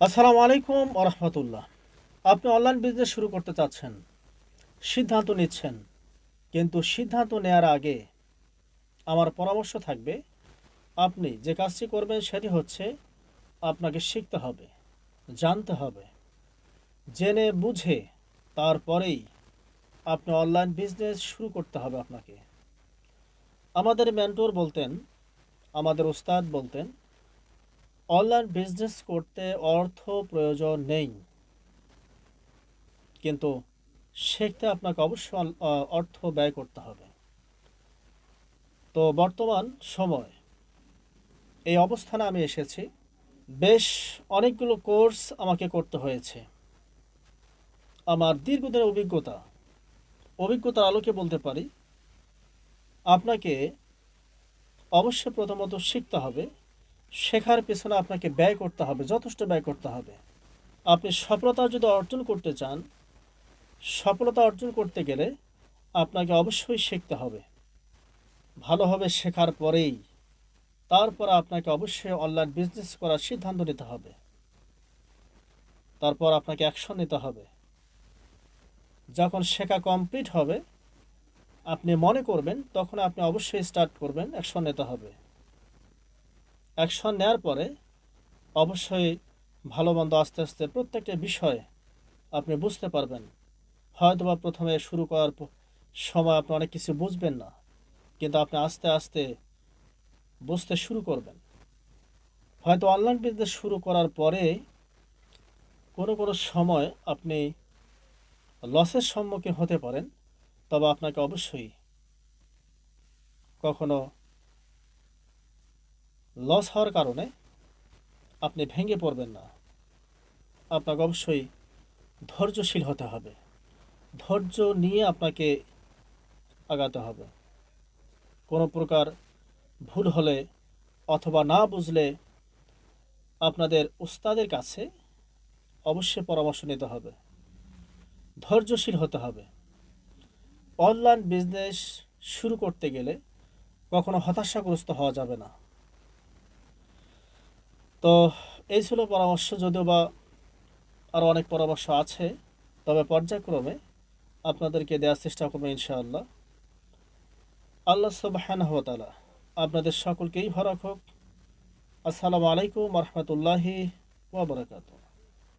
আসসালামু আলাইকুম ওরহমতুল্লাহ। আপনি অনলাইন বিজনেস শুরু করতে চাচ্ছেন, সিদ্ধান্ত নিচ্ছেন, কিন্তু সিদ্ধান্ত নেওয়ার আগে আমার পরামর্শ থাকবে, আপনি যে কাজটি করবেন সেটি হচ্ছে আপনাকে শিখতে হবে, জানতে হবে, জেনে বুঝে তারপরেই আপনি অনলাইন বিজনেস শুরু করতে হবে আপনাকে। আমাদের মেন্টর বলতেন, আমাদের উস্তাদ বলতেন, অনলাইন বিজনেস করতে অর্থ প্রয়োজন নেই, কিন্তু শিখতে আপনাকে অবশ্যই অর্থ ব্যয় করতে হবে। তো বর্তমান সময় এই অবস্থানে আমি এসেছি। বেশ অনেকগুলো কোর্স আমাকে করতে হয়েছে। আমার দীর্ঘদিনের অভিজ্ঞতার আলোকে বলতে পারি, আপনাকে অবশ্যই প্রথমত শিখতে হবে। শেখার পেছনে আপনাকে ব্যয় করতে হবে, যথেষ্ট ব্যয় করতে হবে। আপনি সফলতা যদি অর্জন করতে চান, সফলতা অর্জন করতে গেলে আপনাকে অবশ্যই শিখতে হবে। ভালোভাবে শেখার পরেই তারপর আপনাকে অবশ্যই অনলাইন বিজনেস করার সিদ্ধান্ত নিতে হবে। তারপর আপনাকে অ্যাকশন নিতে হবে। যখন শেখা কমপ্লিট হবে, আপনি মনে করবেন, তখন আপনি অবশ্যই স্টার্ট করবেন, অ্যাকশন নিতে হবে। অ্যাকশন নেওয়ার পরে অবশ্যই ভালো মন্দ আস্তে আস্তে প্রত্যেকটা বিষয় আপনি বুঝতে পারবেন। হয়তোবা প্রথমে শুরু করার সময় আপনি অনেক কিছু বুঝবেন না, কিন্তু আপনি আস্তে আস্তে বুঝতে শুরু করবেন। হয়তো অনলাইন বিজনেস শুরু করার পরে কোনো কোনো সময় আপনি লসের সম্মুখীন হতে পারেন, তবে আপনাকে অবশ্যই কখনো লস হওয়ার কারণে আপনি ভেঙে পড়বেন না। আপনাকে অবশ্যই ধৈর্যশীল হতে হবে। ধৈর্য নিয়ে আপনাকে আগাতে হবে। কোনো প্রকার ভুল হলে অথবা না বুঝলে আপনাদের উস্তাদের কাছে অবশ্যই পরামর্শ নিতে হবে। ধৈর্যশীল হতে হবে। অনলাইন বিজনেস শুরু করতে গেলে কখনো হতাশাগ্রস্ত হওয়া যাবে না। তো এই ছিল পরামর্শ, যদিও বা আরও অনেক পরামর্শ আছে, তবে পর্যায়ক্রমে আপনাদেরকে দেওয়ার চেষ্টা করবো ইনশাআল্লাহ। আল্লাহ সুবহানাহু ওয়া তাআলা আপনাদের সকলকেই ভালো রাখুক। আসসালামু আলাইকুম ওয়া রাহমাতুল্লাহি ওয়া বারাকাতুহু।